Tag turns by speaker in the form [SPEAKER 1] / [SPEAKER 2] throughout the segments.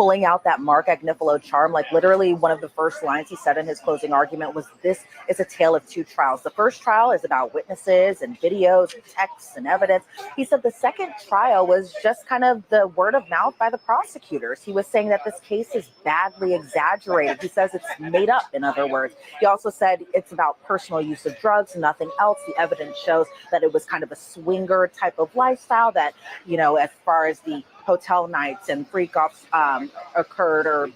[SPEAKER 1] pulling out that Mark Agnifilo charm. Like literally one of the first lines he said in his closing argument was, "This is a tale of two trials. The first trial is about witnesses and videos and texts and evidence." He said the second trial was just kind of the word of mouth by the prosecutors. He was saying that this case is badly exaggerated. He says it's made up, in other words. He also said it's about personal use of drugs, nothing else. The evidence shows that it was kind of a swinger type of lifestyle, that, you know, as far as the hotel nights and freak-offs occurred, or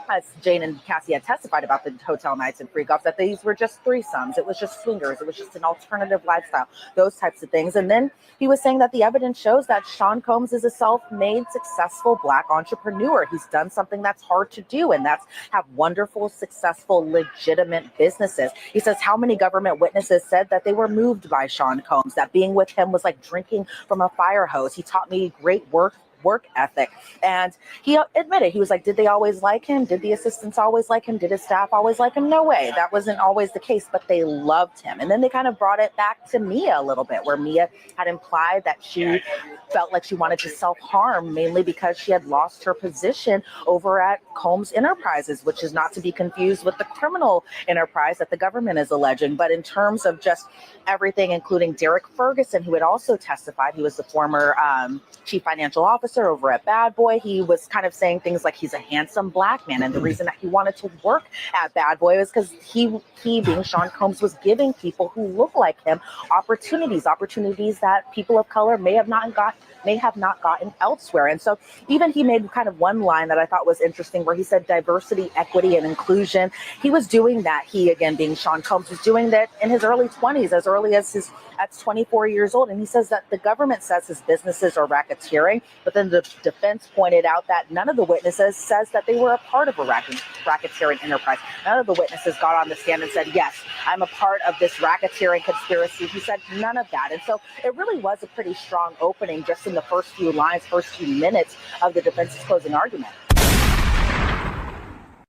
[SPEAKER 1] as Jane and Cassie had testified about the hotel nights and freak-offs, that these were just threesomes. It was just swingers. It was just an alternative lifestyle, those types of things. And then he was saying that the evidence shows that Sean Combs is a self-made, successful Black entrepreneur. He's done something that's hard to do, and that's have wonderful, successful, legitimate businesses. He says how many government witnesses said that they were moved by Sean Combs, that being with him was like drinking from a fire hose. He taught me great work ethic. And he admitted, he was like, did they always like him? Did the assistants always like him? Did his staff always like him? No way. That wasn't always the case, but they loved him. And then they kind of brought it back to Mia a little bit, where Mia had implied that she felt like she wanted to self-harm, mainly because she had lost her position over at Combs Enterprises, which is not to be confused with the criminal enterprise that the government is alleging. But in terms of just everything, including Derek Ferguson, who had also testified, he was the former chief financial officer over at Bad Boy. He was kind of saying things like he's a handsome Black man, and the reason that he wanted to work at Bad Boy was because he being Sean Combs was giving people who look like him opportunities that people of color may have not gotten elsewhere. And so even he made kind of one line that I thought was interesting, where he said diversity, equity, and inclusion. He was doing that. He, again, being Sean Combs, was doing that in his early 20s, as early as at 24 years old. And he says that the government says his businesses are racketeering, but then the defense pointed out that none of the witnesses says that they were a part of a racketeering enterprise. None of the witnesses got on the stand and said, yes, I'm a part of this racketeering conspiracy. He said none of that. And so it really was a pretty strong opening just in the first few lines, first few minutes of the defense's closing argument.